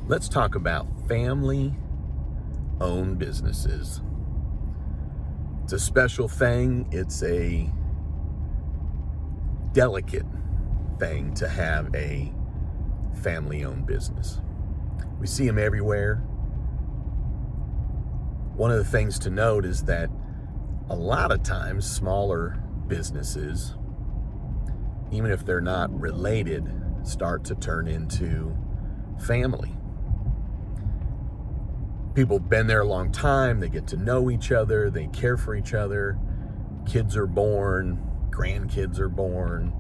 Let's talk about family-owned businesses. It's a special thing. It's a delicate thing to have a family-owned business. We see them everywhere. One of the things to note is that a lot of times smaller businesses, even if they're not related, start to turn into family. People have been there a long time, they get to know each other, they care for each other, kids are born, grandkids are born,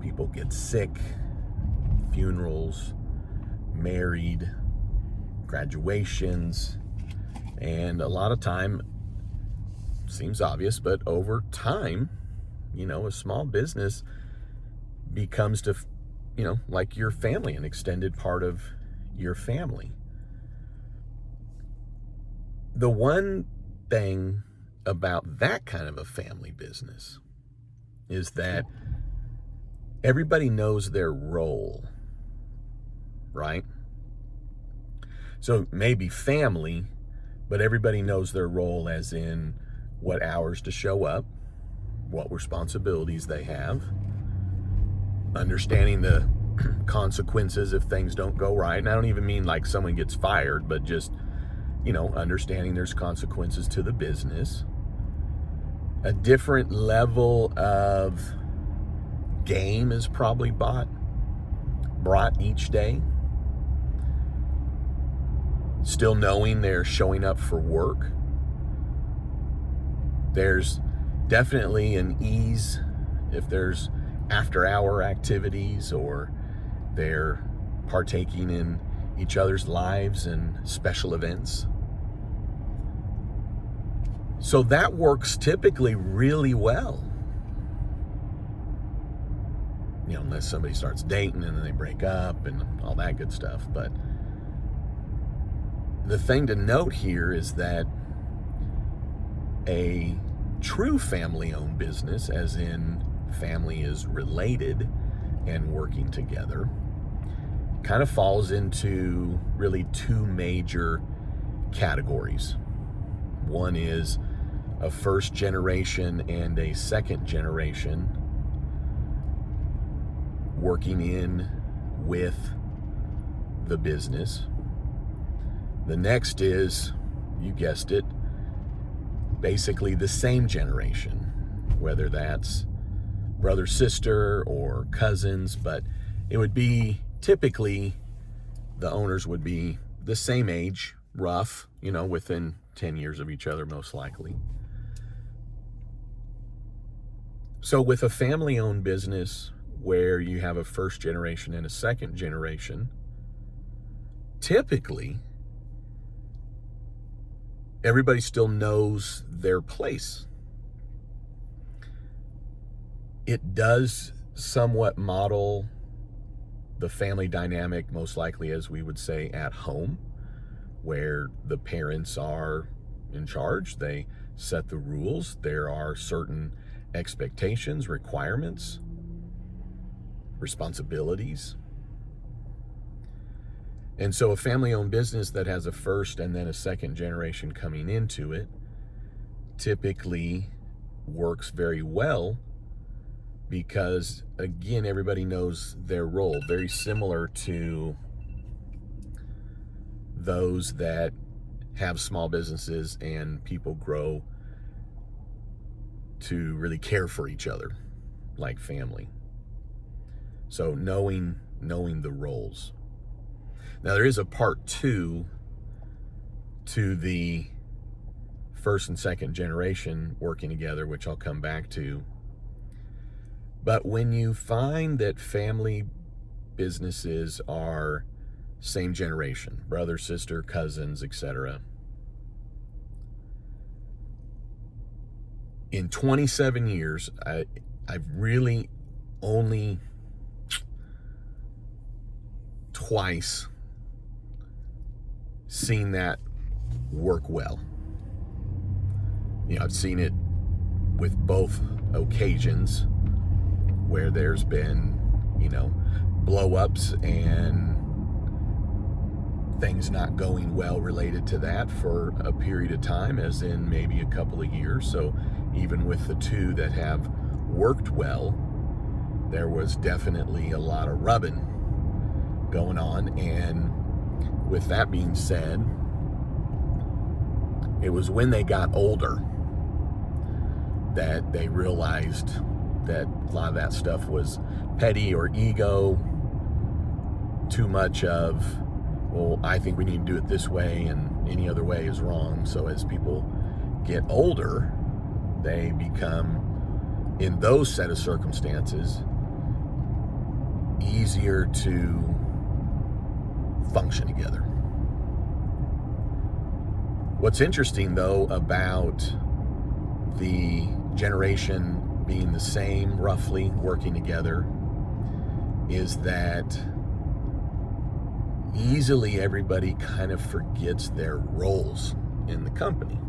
people get sick, funerals, married, graduations, and a lot of time, seems obvious, but over time, a small business becomes like your family, an extended part of your family. The one thing about that kind of a family business is that everybody knows their role, right? So maybe family, but everybody knows their role as in what hours to show up, what responsibilities they have, understanding the consequences if things don't go right. And I don't even mean like someone gets fired, but just understanding there's consequences to the business. A different level of game is probably brought each day. Still knowing they're showing up for work. There's definitely an ease if there's after-hour activities or they're partaking in each other's lives and special events. So that works typically really well. Unless somebody starts dating and then they break up and all that good stuff. But the thing to note here is that a true family-owned business, as in family is related and working together, kind of falls into really two major categories. One is a first generation and a second generation working in with the business. The next is, you guessed it, basically the same generation, whether that's brother, sister, or cousins, but it would be typically the owners would be the same age, rough, within 10 years of each other, most likely. So with a family-owned business where you have a first generation and a second generation, typically everybody still knows their place. It does somewhat model the family dynamic, most likely, as we would say, at home, where the parents are in charge. They set the rules. There are certain expectations, requirements, responsibilities. And so a family-owned business that has a first and then a second generation coming into it typically works very well because, again, everybody knows their role. Very similar to those that have small businesses and people grow to really care for each other like family. So knowing the roles. Now, there is a part two to the first and second generation working together, which I'll come back to. But when you find that family businesses are same generation, brother, sister, cousins, etc., in 27 years, I've really only twice seen that work well. I've seen it with both occasions where there's been, blow-ups and things not going well related to that for a period of time, as in maybe a couple of years. So even with the two that have worked well, there was definitely a lot of rubbing going on. And with that being said, it was when they got older that they realized that a lot of that stuff was petty or ego, too much of, well, I think we need to do it this way and any other way is wrong. So as people get older, they become, in those set of circumstances, easier to function together. What's interesting, though, about the generation being the same, roughly, working together, is that easily everybody kind of forgets their roles in the company.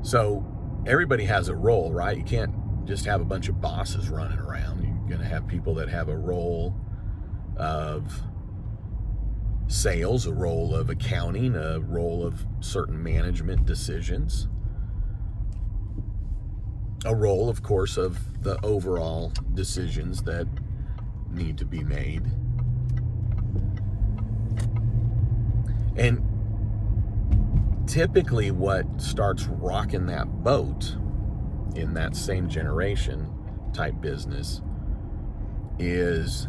So everybody has a role, right? You can't just have a bunch of bosses running around. You're going to have people that have a role of sales, a role of accounting, a role of certain management decisions, a role, of course, of the overall decisions that need to be made. And typically what starts rocking that boat in that same generation type business is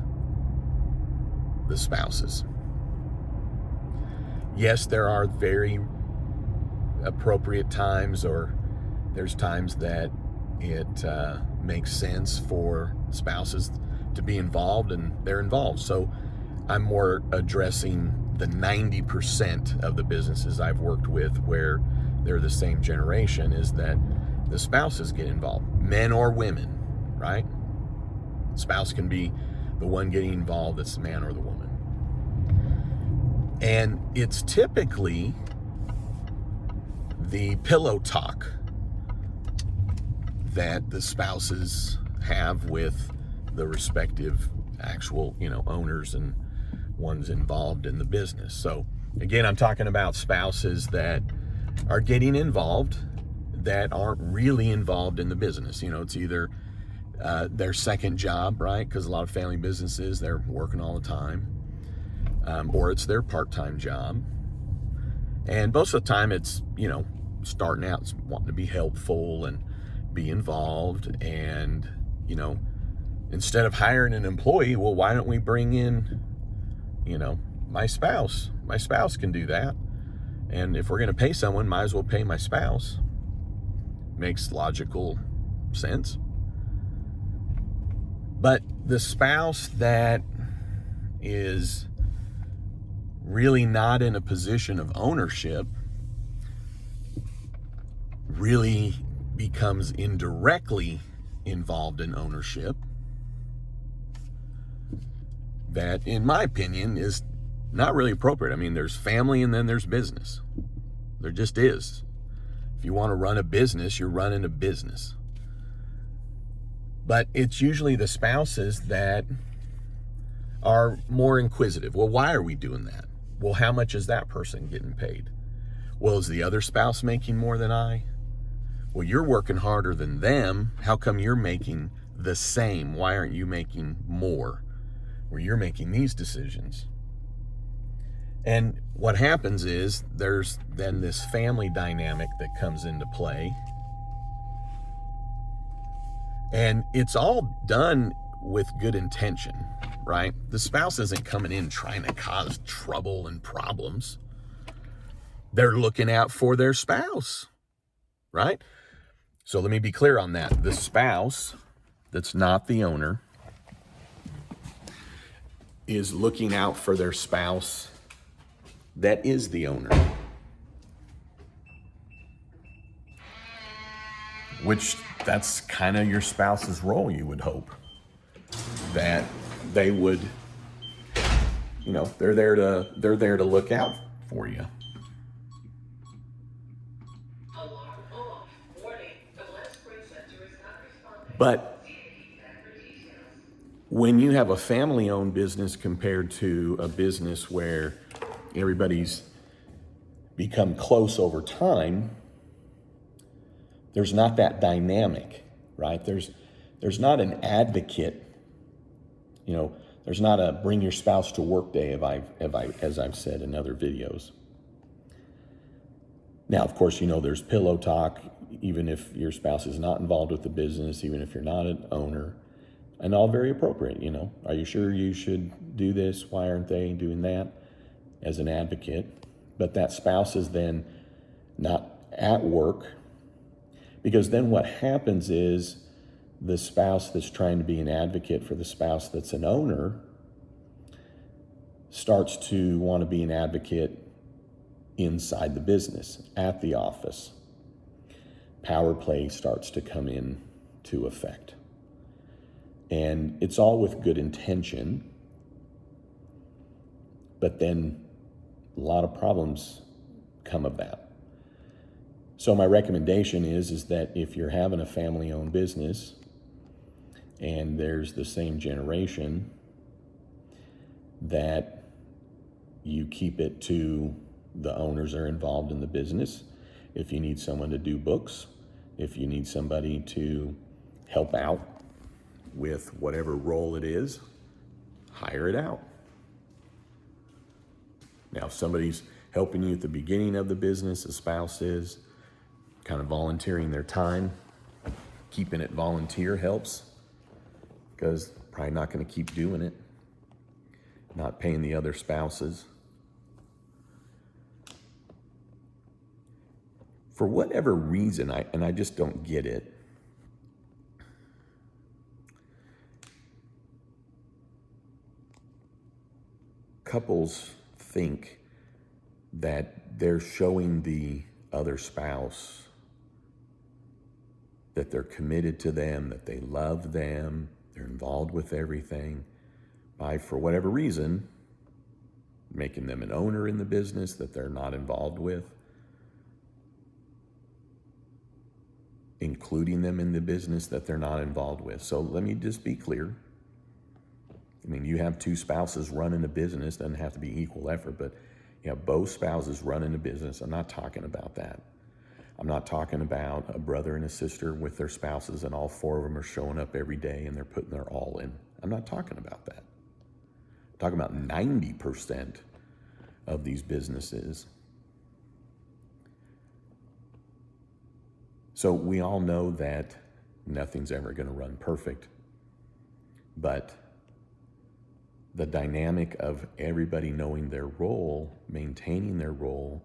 the spouses. Yes, there are very appropriate times, or there's times that it makes sense for spouses to be involved, and they're involved. So I'm more addressing the 90% of the businesses I've worked with where they're the same generation, is that the spouses get involved, men or women, right? Spouse can be the one getting involved, it's the man or the woman. And it's typically the pillow talk that the spouses have with the respective actual, owners and ones involved in the business. So again, I'm talking about spouses that are getting involved that aren't really involved in the business. It's either their second job, right? Because a lot of family businesses, they're working all the time. Or it's their part-time job. And most of the time it's, starting out, it's wanting to be helpful and be involved. And, instead of hiring an employee, well, why don't we bring in, my spouse? My spouse can do that. And if we're going to pay someone, might as well pay my spouse. Makes logical sense. But the spouse that is really not in a position of ownership really becomes indirectly involved in ownership. That, in my opinion, is not really appropriate. I mean, there's family and then there's business. There just is. If you want to run a business, you're running a business. But it's usually the spouses that are more inquisitive. Well, why are we doing that? Well, how much is that person getting paid? Well, is the other spouse making more than I? Well, you're working harder than them. How come you're making the same? Why aren't you making more? Where you're making these decisions. And what happens is there's then this family dynamic that comes into play. And it's all done with good intention, right? The spouse isn't coming in trying to cause trouble and problems. They're looking out for their spouse, right? So let me be clear on that. The spouse that's not the owner is looking out for their spouse that is the owner. Which, that's kind of your spouse's role, you would hope. That they would, they're there to look out for you. But when you have a family-owned business compared to a business where everybody's become close over time, there's not that dynamic, right? There's not an advocate, there's not a bring your spouse to work day, as I've said in other videos. Now, of course, there's pillow talk, even if your spouse is not involved with the business, even if you're not an owner, and all very appropriate, Are you sure you should do this? Why aren't they doing that? As an advocate. But that spouse is then not at work, because then what happens is the spouse that's trying to be an advocate for the spouse that's an owner starts to want to be an advocate inside the business, at the office. Power play starts to come in to effect. And it's all with good intention, but then a lot of problems come of that. So my recommendation is that if you're having a family-owned business and there's the same generation, that you keep it to the owners are involved in the business. If you need someone to do books, if you need somebody to help out with whatever role it is, hire it out. Now, if somebody's helping you at the beginning of the business, a spouse is kind of volunteering their time, keeping it volunteer helps, because probably not going to keep doing it, not paying the other spouses. For whatever reason, I just don't get it, couples think that they're showing the other spouse that they're committed to them, that they love them, they're involved with everything, by, for whatever reason, making them an owner in the business that they're not involved with, including them in the business that they're not involved with. So let me just be clear. You have two spouses running a business, doesn't have to be equal effort, but you have both spouses running a business. I'm not talking about that. I'm not talking about a brother and a sister with their spouses and all four of them are showing up every day and they're putting their all in. I'm not talking about that. I'm talking about 90% of these businesses. So we all know that nothing's ever going to run perfect, but the dynamic of everybody knowing their role, maintaining their role,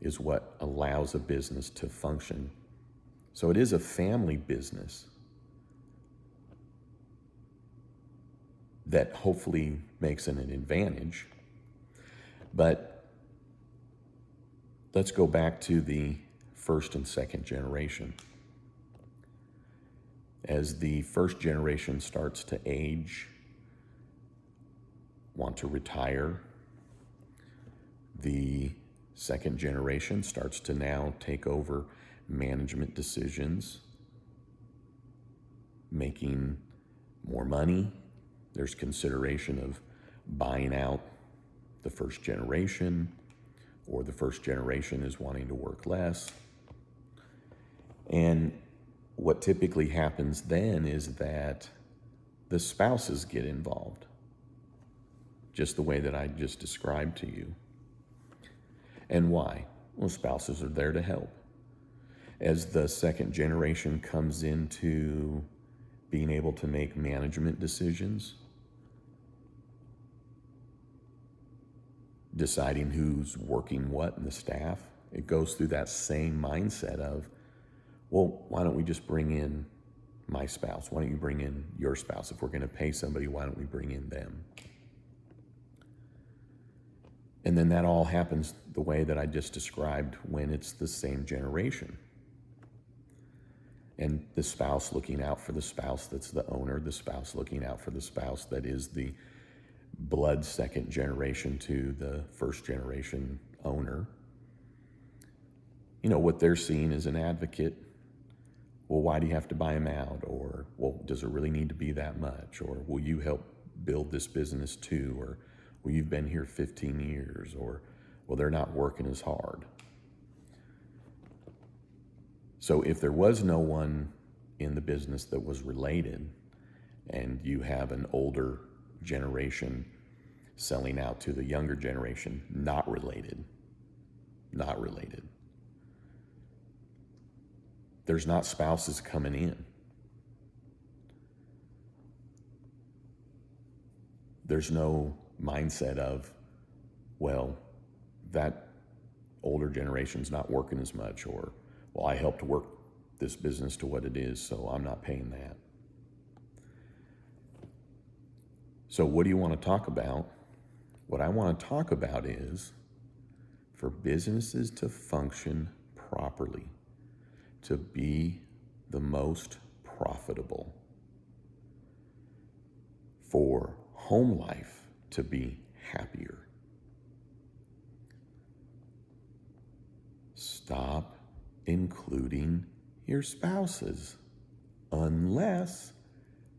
is what allows a business to function. So it is a family business that hopefully makes it an advantage. But let's go back to the first and second generation. As the first generation starts to age, want to retire, the second generation starts to now take over management decisions, making more money. There's consideration of buying out the first generation, or the first generation is wanting to work less. And what typically happens then is that the spouses get involved, just the way that I just described to you. And why? Well, spouses are there to help. As the second generation comes into being able to make management decisions, deciding who's working what in the staff, it goes through that same mindset of, well, why don't we just bring in my spouse? Why don't you bring in your spouse? If we're going to pay somebody, why don't we bring in them? And then that all happens the way that I just described when it's the same generation. And the spouse looking out for the spouse that's the owner, the spouse looking out for the spouse that is the blood second generation to the first generation owner. What they're seeing as an advocate well, why do you have to buy them out? Or, well, does it really need to be that much? Or, will you help build this business too? Or, well, you've been here 15 years. Or, well, they're not working as hard. So if there was no one in the business that was related, and you have an older generation selling out to the younger generation, not related, there's not spouses coming in. There's no mindset of, well, that older generation's not working as much, or, well, I helped work this business to what it is, so I'm not paying that. So what do you want to talk about? What I want to talk about is for businesses to function properly, to be the most profitable, for home life to be happier. Stop including your spouses unless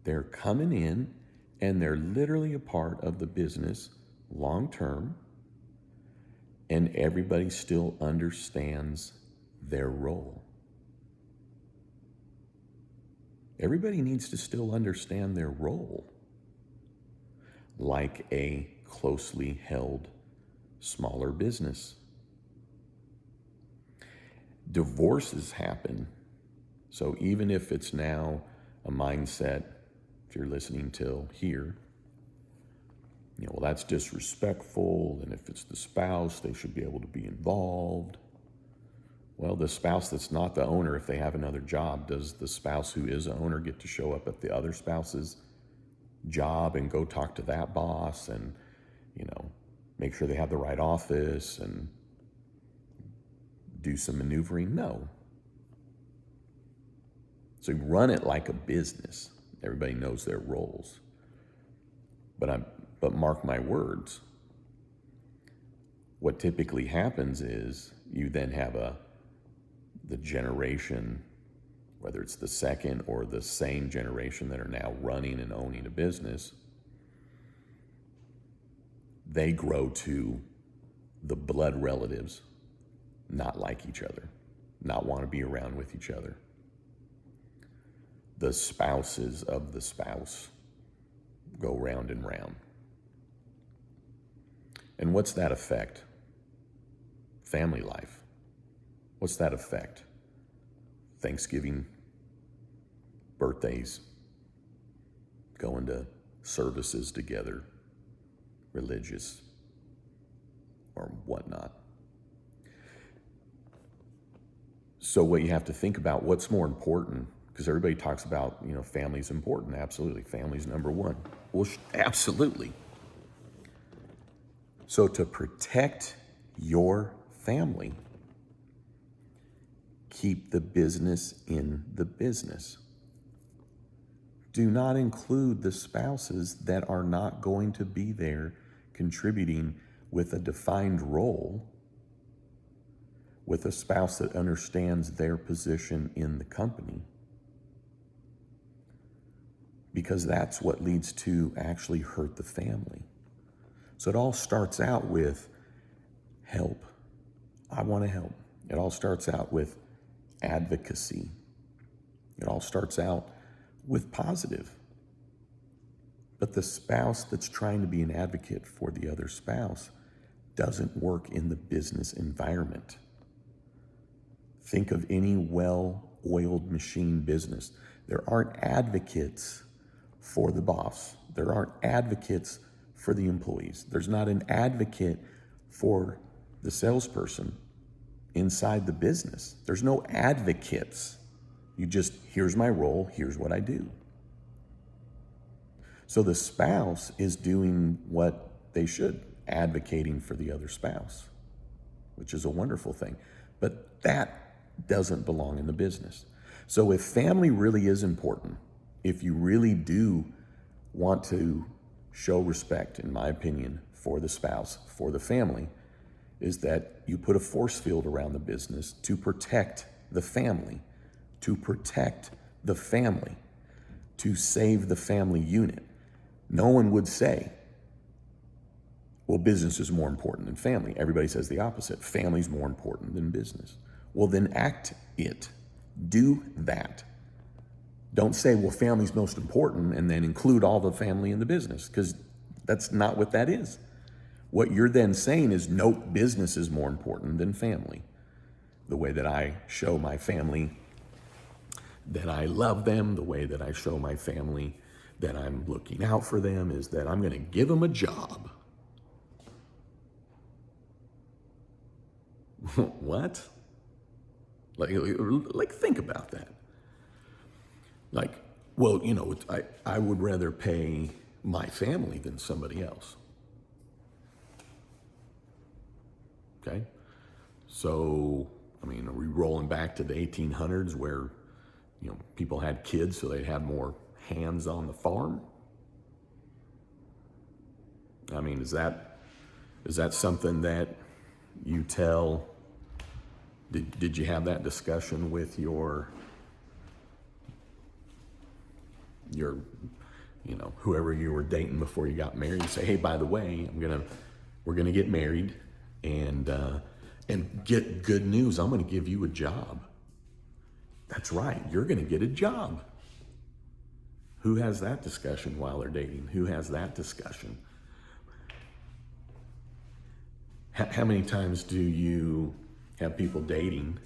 they're coming in and they're literally a part of the business long term, and everybody still understands their role. Everybody needs to still understand their role, like a closely held, smaller business. Divorces happen. So even if it's now a mindset, if you're listening till here, well, that's disrespectful, and if it's the spouse, they should be able to be involved. Well, the spouse that's not the owner, if they have another job, does the spouse who is the owner get to show up at the other spouse's job and go talk to that boss and, make sure they have the right office and do some maneuvering? No. So you run it like a business. Everybody knows their roles. But mark my words, what typically happens is you then have the generation, whether it's the second or the same generation that are now running and owning a business, they grow to the blood relatives not like each other, not want to be around with each other. The spouses of the spouse go round and round. And what's that affect? Family life. What's that affect? Thanksgiving, birthdays, going to services together, religious or whatnot. So what you have to think about, what's more important, because everybody talks about, family's important. Absolutely. Family's number one. Well, absolutely. So to protect your family, keep the business in the business. Do not include the spouses that are not going to be there contributing with a defined role, with a spouse that understands their position in the company. Because that's what leads to actually hurt the family. So it all starts out with help. I want to help. It all starts out with advocacy. It all starts out with positive. But the spouse that's trying to be an advocate for the other spouse doesn't work in the business environment. Think of any well-oiled machine business. There aren't advocates for the boss. There aren't advocates for the employees. There's not an advocate for the salesperson inside the business. There's no advocates. You just, here's my role, here's what I do. So the spouse is doing what they should, advocating for the other spouse, which is a wonderful thing. But that doesn't belong in the business. So if family really is important, if you really do want to show respect, in my opinion, for the spouse, for the family, is that you put a force field around the business to protect the family, to protect the family, to save the family unit. No one would say, well, business is more important than family. Everybody says the opposite. Family's more important than business. Well, then act it. Do that. Don't say, well, family's most important, and then include all the family in the business, because that's not what that is. What you're then saying is, nope, business is more important than family. The way that I show my family that I love them, the way that I show my family that I'm looking out for them, is that I'm going to give them a job. What? Like, think about that. Like, well, you know, I would rather pay my family than somebody else. Okay? So, I mean, are we rolling back to the 1800s where, you know, people had kids so they'd have more hands on the farm? I mean, is that something that you tell? Did you have that discussion with your, you know, whoever you were dating before you got married? You say, hey, by the way, we're gonna get married, and get good news. I'm gonna give you a job. That's right, you're gonna get a job. Who has that discussion while they're dating? Who has that discussion? How many times do you have people dating,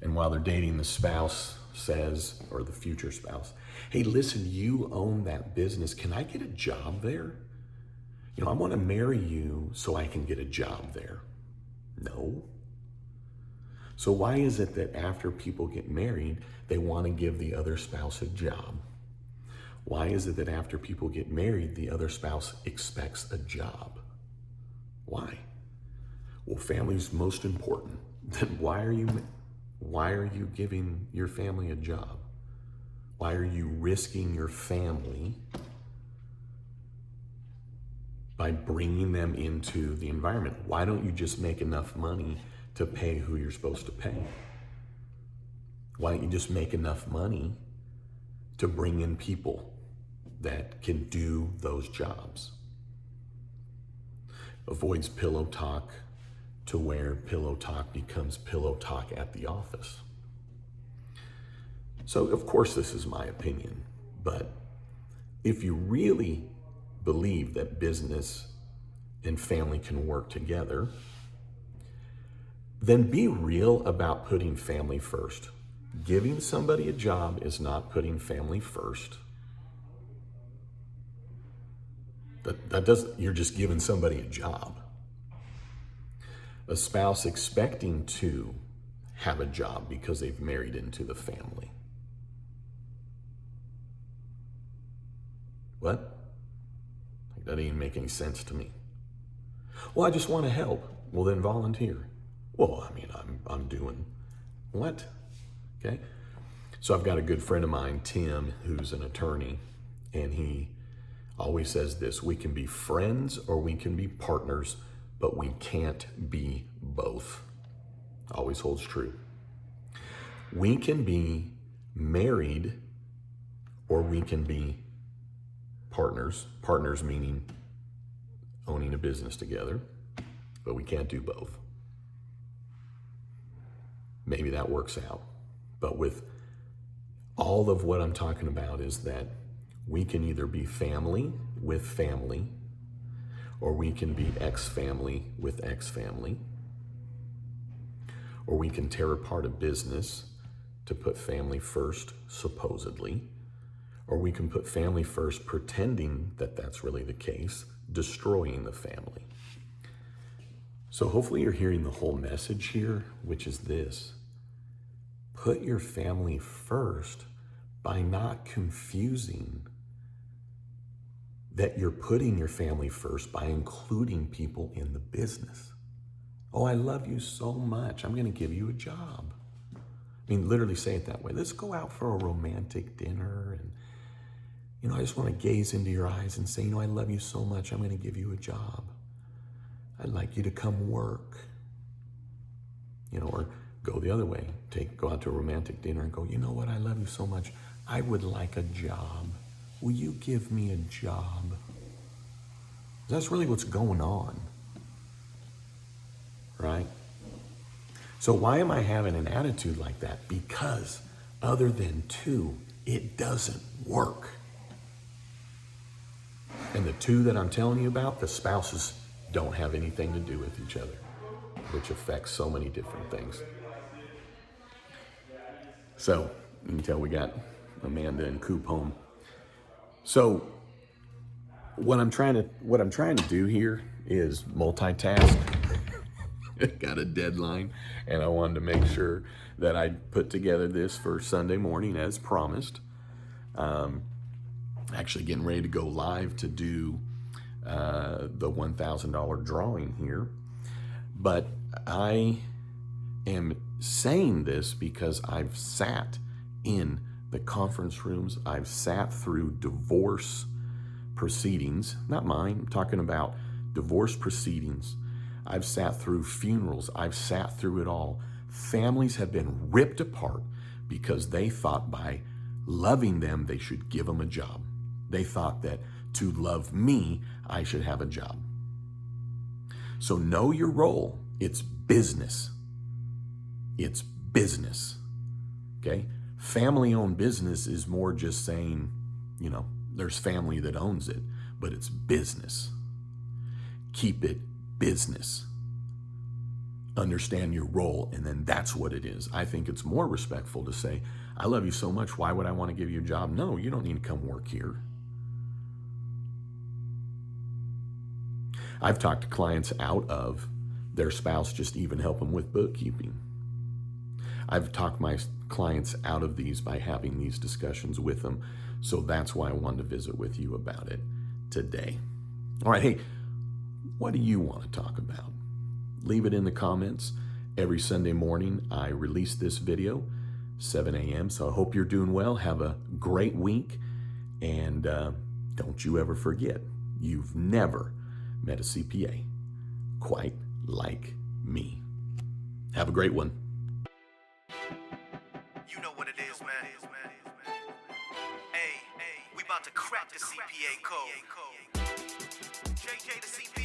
and while they're dating, the spouse says, or the future spouse, hey, listen, you own that business. Can I get a job there? You know, I want to marry you so I can get a job there. No. So why is it that after people get married, they want to give the other spouse a job? Why is it that after people get married, the other spouse expects a job? Why? Well, family's most important. Then why are you giving your family a job? Why are you risking your family by bringing them into the environment? Why don't you just make enough money to pay who you're supposed to pay? Why don't you just make enough money to bring in people that can do those jobs? Avoids pillow talk to where pillow talk becomes pillow talk at the office. So, of course, this is my opinion, but if you really believe that business and family can work together, then be real about putting family first. Giving somebody a job is not putting family first. You're just giving somebody a job. A spouse expecting to have a job because they've married into the family. What? That didn't even make any sense to me. Well, I just want to help. Well, then volunteer. Well, I mean, I'm doing what? Okay. So I've got a good friend of mine, Tim, who's an attorney, and he always says this: we can be friends or we can be partners, but we can't be both. Always holds true. We can be married or we can be partners. Partners meaning owning a business together, but we can't do both. Maybe that works out. But with all of what I'm talking about is that we can either be family with family, or we can be ex-family with ex-family, or we can tear apart a business to put family first, supposedly, or we can put family first pretending that that's really the case, destroying the family. So hopefully you're hearing the whole message here, which is this: put your family first by not confusing that you're putting your family first by including people in the business. Oh, I love you so much, I'm gonna give you a job. I mean, literally say it that way. Let's go out for a romantic dinner, and I just wanna gaze into your eyes and say, I love you so much, I'm gonna give you a job. I'd like you to come work. Or Go the other way. Go out to a romantic dinner and go, you know what, I love you so much. I would like a job. Will you give me a job? That's really what's going on, right? So why am I having an attitude like that? Because other than two, it doesn't work. And the two that I'm telling you about, the spouses don't have anything to do with each other, which affects so many different things. So you can tell we got Amanda and Coop home. So what I'm trying to do here is multitask. Got a deadline, and I wanted to make sure that I put together this for Sunday morning as promised. Actually getting ready to go live to do the $1,000 drawing here. But I am saying this because I've sat in the conference rooms. I've sat through divorce proceedings, not mine, I'm talking about divorce proceedings. I've sat through funerals. I've sat through it all. Families have been ripped apart because they thought by loving them, they should give them a job. They thought that to love me, I should have a job. So know your role. It's business. It's business. Okay? Family-owned business is more just saying, you know, there's family that owns it, but it's business. Keep it business. Understand your role, and then that's what it is. I think it's more respectful to say, I love you so much, why would I want to give you a job? No, you don't need to come work here. I've talked to clients out of their spouse just even help them with bookkeeping. I've talked my clients out of these by having these discussions with them. So that's why I wanted to visit with you about it today. All right, hey, what do you want to talk about? Leave it in the comments. Every Sunday morning, I release this video, 7 a.m. So I hope you're doing well. Have a great week. And don't you ever forget, you've never met a CPA quite like me. Have a great one. You know what it is, man. Hey, we about to crack the CPA code. JJ the CPA.